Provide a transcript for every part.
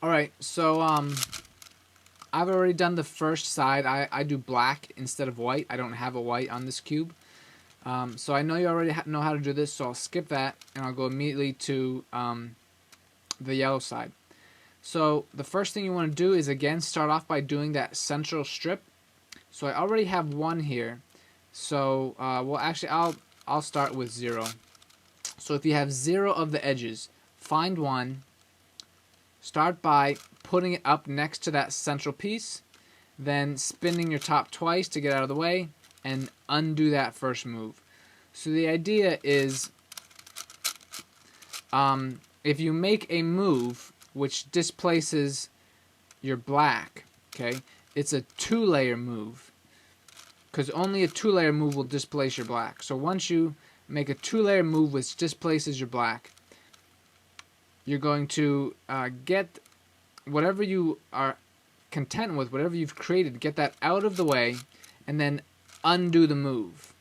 Alright, so I've already done the first side. I do black instead of white. I don't have a white on this cube. So I know you already know how to do this, so I'll skip that and I'll go immediately to the yellow side. So the first thing you want to do is again start off by doing that central strip. So I already have one here. So well, actually I'll start with 0. So if you have 0 of the edges, find one. Start by putting it up next to that central piece, then spinning your top twice to get out of the way, and undo that first move. So the idea is, if you make a move which displaces your black, okay, it's a 2-layer move, because only a 2-layer move will displace your black. So once you make a 2-layer move which displaces your black, you're going to get whatever you are content with, whatever you've created, get that out of the way, and then undo the move.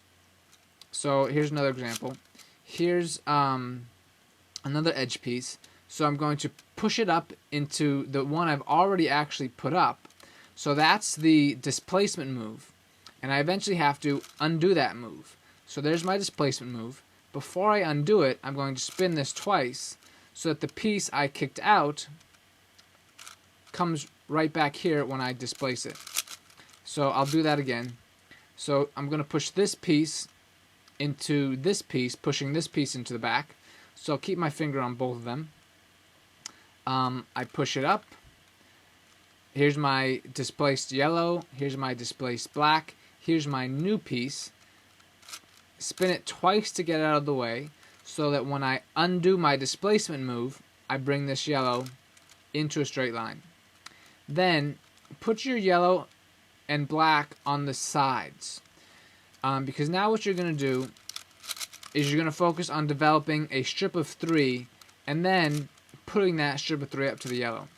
So here's another example. Here's another edge piece. So I'm going to push it up into the one I've already actually put up. So that's the displacement move. And I eventually have to undo that move. So there's my displacement move. Before I undo it, I'm going to spin this twice, so that the piece I kicked out comes right back here when I displace it. So I'll do that again. So I'm going to push this piece into this piece, pushing this piece into the back. So I'll keep my finger on both of them. I push it up. Here's my displaced yellow. Here's my displaced black. Here's my new piece. Spin it twice to get out of the way, so that when I undo my displacement move, I bring this yellow into a straight line. Then put your yellow and black on the sides, because now what you're going to do is you're going to focus on developing a strip of 3 and then putting that strip of 3 up to the yellow.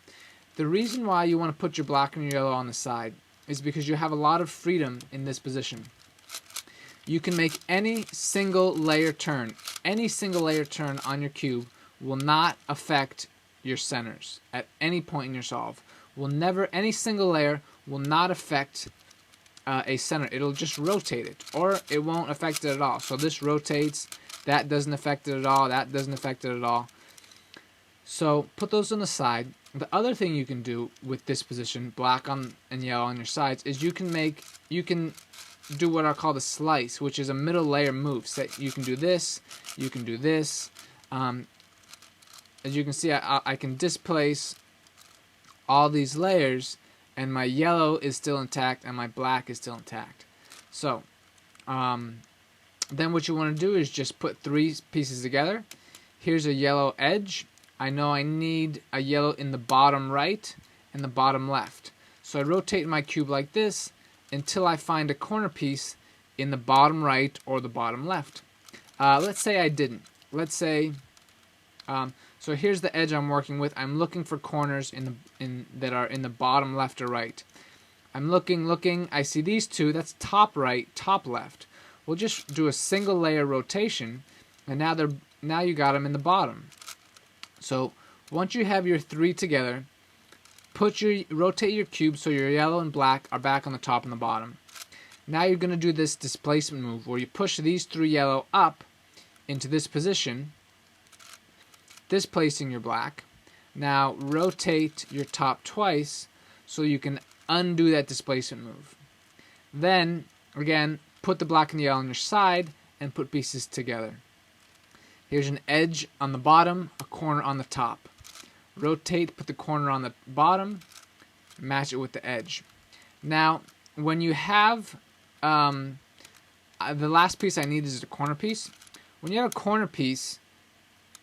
The reason why you want to put your black and your yellow on the side is because you have a lot of freedom in this position. You can make any single layer turn. Any single layer turn on your cube will not affect your centers at any point in your solve. Any single layer will not affect a center. It'll just rotate it, or it won't affect it at all. So this rotates, that doesn't affect it at all, that doesn't affect it at all. So put those on the side. The other thing you can do with this position, black and yellow on your sides, is you can do what I call the slice, which is a middle layer move. So you can do this, you can do this. As you can see, I can displace all these layers, and my yellow is still intact and my black is still intact. So then what you want to do is just put 3 pieces together. Here's a yellow edge. I know I need a yellow in the bottom right and the bottom left. So I rotate my cube like this until I find a corner piece in the bottom right or the bottom left. Let's say I didn't. Let's say, so here's the edge I'm working with. I'm looking for corners that are in the bottom left or right. I'm looking. I see these 2. That's top right, top left. We'll just do a single layer rotation, and now you got them in the bottom. So once you have your 3 together, rotate your cube so your yellow and black are back on the top and the bottom. Now you're going to do this displacement move where you push these 3 yellow up into this position, displacing your black. Now rotate your top twice so you can undo that displacement move. Then, again, put the black and the yellow on your side and put pieces together. Here's an edge on the bottom, a corner on the top. Rotate, put the corner on the bottom, match it with the edge. Now, when you have, the last piece I need is the corner piece. When you have a corner piece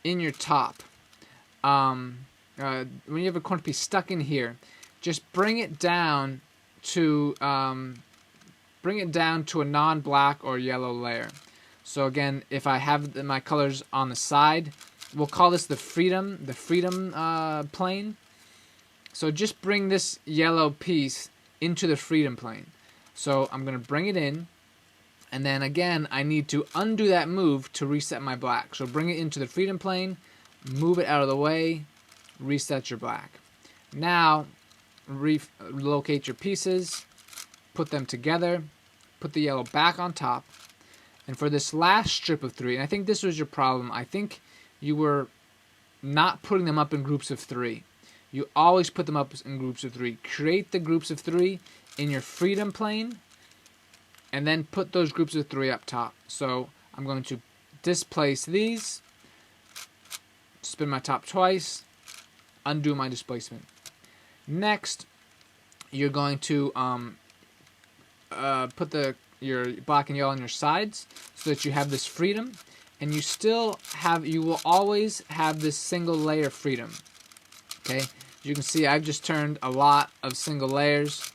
in your top, when you have a corner piece stuck in here, just bring it down to a non-black or yellow layer. So again, if I have my colors on the side, we'll call this the freedom plane. So just bring this yellow piece into the freedom plane. So I'm going to bring it in, and then again, I need to undo that move to reset my black. So bring it into the freedom plane, move it out of the way, reset your black. Now, relocate your pieces, put them together, put the yellow back on top, and for this last strip of 3, and I think this was your problem, I think you were not putting them up in groups of 3. You always put them up in groups of 3. Create the groups of 3 in your freedom plane, and then put those groups of 3 up top. So I'm going to displace these, spin my top twice, undo my displacement. Next, you're going to put your black and yellow on your sides so that you have this freedom, and you will always have this single layer freedom. Okay, as you can see, I've just turned a lot of single layers,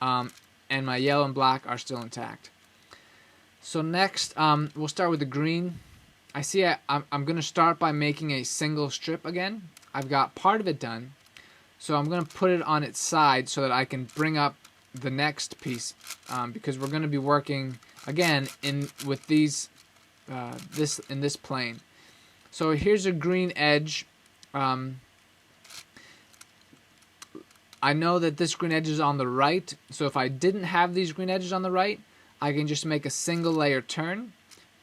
and my yellow and black are still intact. So next, we'll start with the green. I see I'm going to start by making a single strip again. I've got part of it done, so I'm going to put it on its side so that I can bring up the next piece, because we're going to be working again with these in this plane. So here's a green edge. I know that this green edge is on the right, so if I didn't have these green edges on the right, I can just make a single layer turn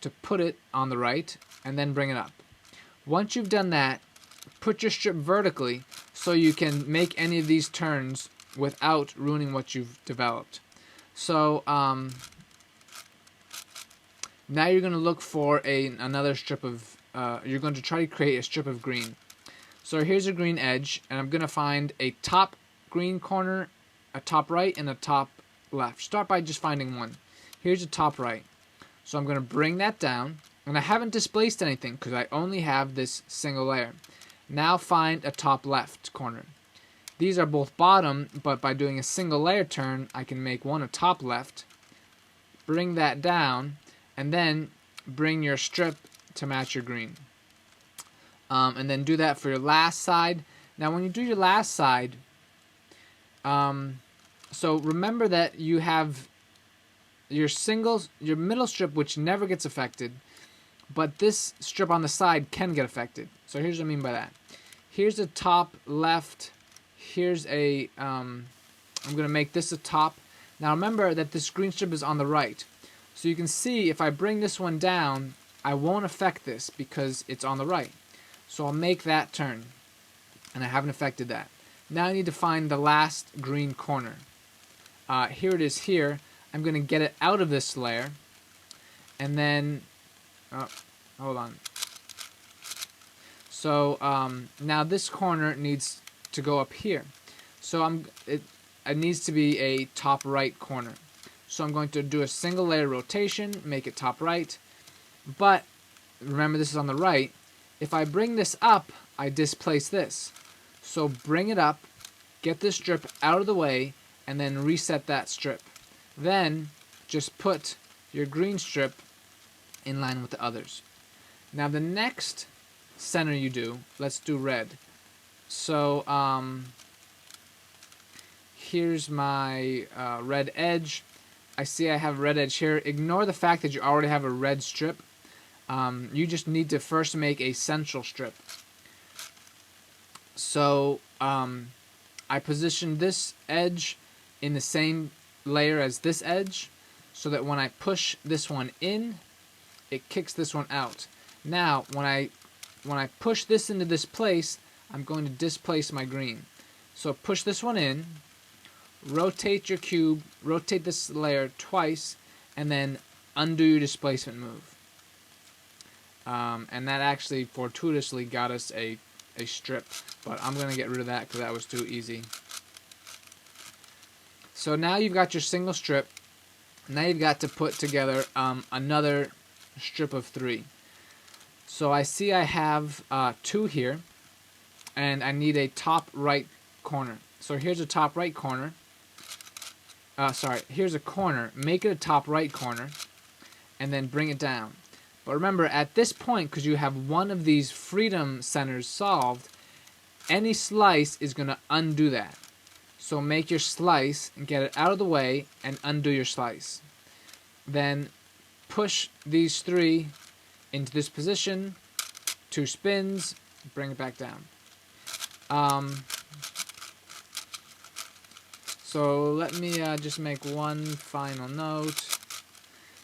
to put it on the right and then bring it up. Once you've done that, put your strip vertically so you can make any of these turns without ruining what you've developed. So now you're going to look for another strip of, you're going to try to create a strip of green. So here's a green edge, and I'm going to find a top green corner, a top right, and a top left. Start by just finding one. Here's a top right. So I'm going to bring that down, and I haven't displaced anything because I only have this single layer. Now find a top left corner. These are both bottom, but by doing a single layer turn, I can make one a top left, bring that down, and then bring your strip to match your green. And then do that for your last side. Now when you do your last side, so remember that you have your middle strip, which never gets affected, but this strip on the side can get affected. So here's what I mean by that. Here's a top left. Here's a, I'm going to make this a top. Now remember that this green strip is on the right. So you can see if I bring this one down, I won't affect this because it's on the right. So I'll make that turn, and I haven't affected that. Now I need to find the last green corner. Here it is here. I'm going to get it out of this layer, and then, hold on. So now this corner needs to go up here. So it needs to be a top right corner. So I'm going to do a single layer rotation, make it top right. But remember, this is on the right. If I bring this up, I displace this. So bring it up, get this strip out of the way, and then reset that strip. Then just put your green strip in line with the others. Now the next center you do, let's do red. So here's my red edge. I see I have a red edge here. Ignore the fact that you already have a red strip. You just need to first make a central strip. So I position this edge in the same layer as this edge, so that when I push this one in, it kicks this one out. Now when I push this into this place, I'm going to displace my green. So push this one in, rotate your cube, rotate this layer twice, and then undo your displacement move. And that actually fortuitously got us a strip, but I'm going to get rid of that because that was too easy. So now you've got your single strip. Now you've got to put together another strip of 3. So I see I have 2 here, and I need a top right corner. So here's a top right corner. Here's a corner. Make it a top right corner, and then bring it down. But remember, at this point, because you have one of these freedom centers solved, any slice is going to undo that. So make your slice and get it out of the way and undo your slice. Then push these 3 into this position, 2 spins, bring it back down. So let me just make one final note.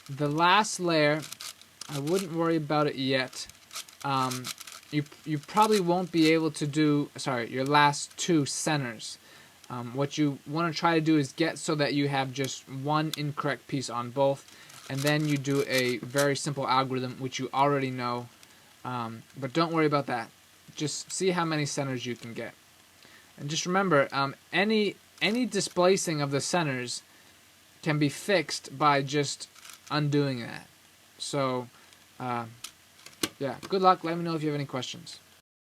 The last layer, I wouldn't worry about it yet. You probably won't be able to do, your last two centers. What you want to try to do is get so that you have just one incorrect piece on both, and then you do a very simple algorithm which you already know, but don't worry about that. Just see how many centers you can get. And just remember, any displacing of the centers can be fixed by just undoing that. So, yeah, good luck. Let me know if you have any questions.